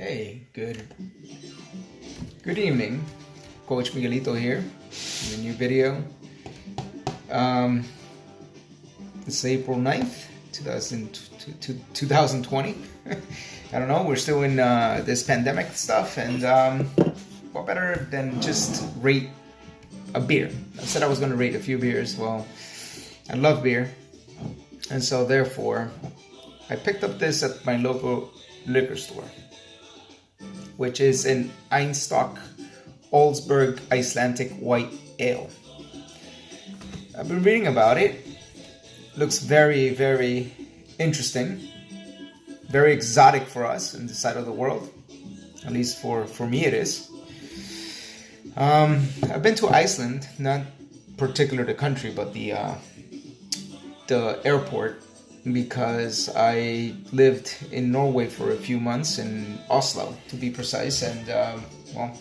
Hey, good evening. Coach Miguelito here in a new video. It's April 9th, 2020. I don't know, we're still in this pandemic stuff, and what better than just rate a beer? I said I was going to rate a few beers. Well, I love beer, and so therefore I picked up this at my local liquor store, which is an Einstok Olgerd Icelandic White Ale. I've been reading about it. Looks very, very interesting. Very exotic for us in this side of the world. At least for me it is. I've been to Iceland, not particular the country, but the airport, because I lived in Norway for a few months, in Oslo to be precise, and well,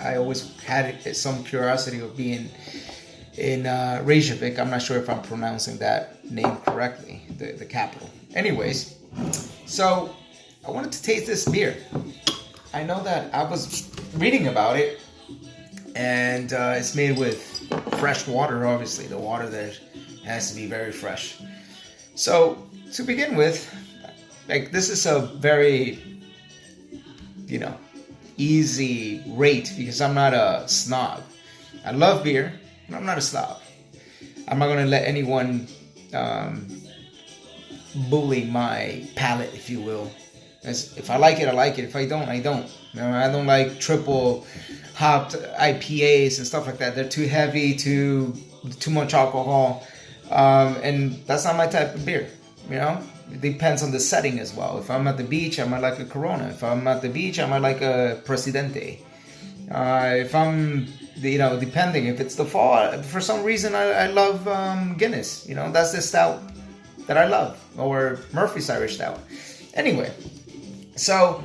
I always had some curiosity of being in Reykjavik. I'm not sure if I'm pronouncing that name correctly, the capital. Anyways, so I wanted to taste this beer. I know that I was reading about it, and it's made with fresh water, obviously. The water there has to be very fresh. So to begin with, like, this is a very, easy rate, because I'm not a snob. I love beer, but I'm not a snob. I'm not going to let anyone bully my palate, if you will. If I like it, I like it. If I don't, I don't. I don't like triple hopped IPAs and stuff like that. They're too heavy, too much alcohol. And that's not my type of beer, It depends on the setting as well. If I'm at the beach, I might like a Corona. If I'm at the beach, I might like a Presidente. If I'm, depending, if it's the fall, for some reason I love Guinness. That's the stout that I love, or Murphy's Irish Stout. Anyway, so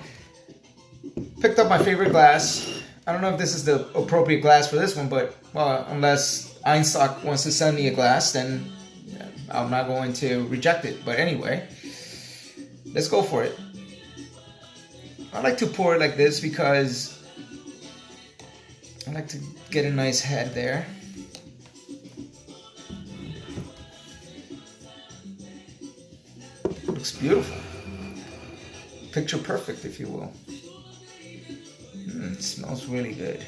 picked up my favorite glass. I don't know if this is the appropriate glass for this one, but unless Einstok wants to send me a glass, then I'm not going to reject it. But anyway, let's go for it. I like to pour it like this because I like to get a nice head there. Looks beautiful. Picture perfect, if you will. It smells really good.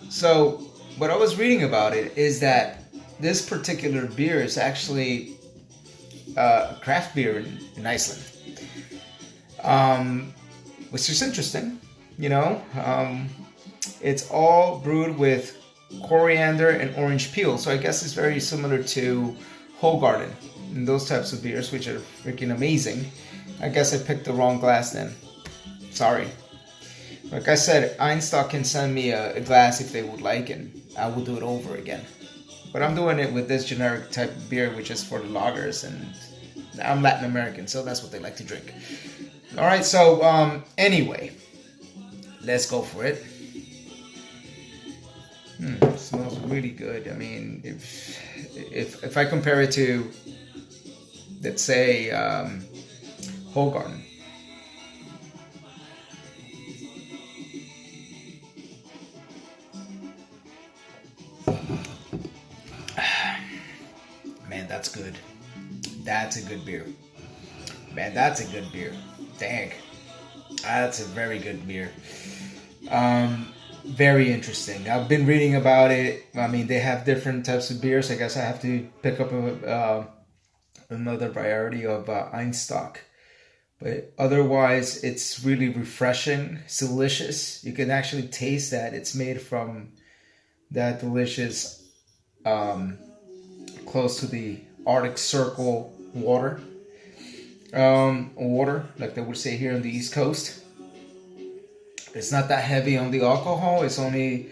So, what I was reading about it is that this particular beer is actually a craft beer in Iceland, which is interesting. It's all brewed with coriander and orange peel, so I guess it's very similar to Hoegaarden and those types of beers, which are freaking amazing. I guess I picked the wrong glass then. Sorry. Like I said, Einstok can send me a glass if they would like, and I will do it over again. But I'm doing it with this generic type of beer, which is for the lagers, and I'm Latin American, so that's what they like to drink. Alright, so anyway, let's go for it. It smells really good. I mean, if I compare it to, let's say, Hoegaarden. Man, that's good. That's a good beer. Man, that's a good beer. Dang. That's a very good beer. Very interesting. I've been reading about it. I mean, they have different types of beers. I guess I have to pick up another variety of Einstok. But otherwise, it's really refreshing. It's delicious. You can actually taste that it's made from that delicious, close to the Arctic Circle water. Water, like they would say here on the East Coast. It's not that heavy on the alcohol. It's only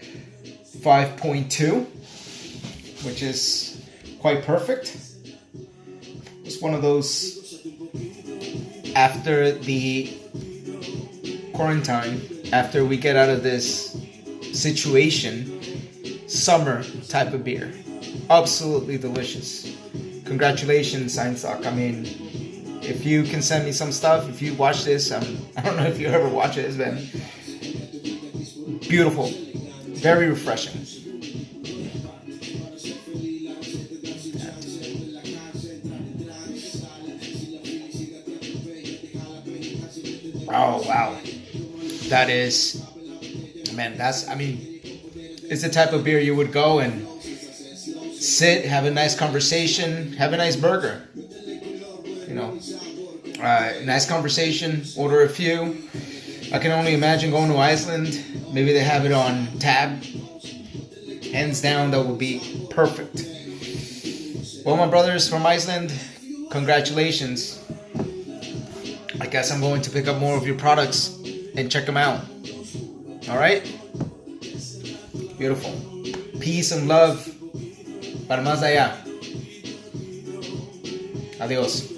5.2, which is quite perfect. It's one of those, after the quarantine, after we get out of this situation, summer type of beer. Absolutely delicious. Congratulations, Einstok. I mean, if you can send me some stuff, if you watch this, I don't know if you ever watch it. It's been beautiful, very refreshing. Oh wow, that is, man. It's the type of beer you would go and sit, have a nice conversation, have a nice burger. Nice conversation, order a few. I can only imagine going to Iceland. Maybe they have it on tab. Hands down, that would be perfect. Well, my brothers from Iceland, congratulations. I guess I'm going to pick up more of your products and check them out. Alright? Beautiful. Peace and love. Para más allá. Adiós.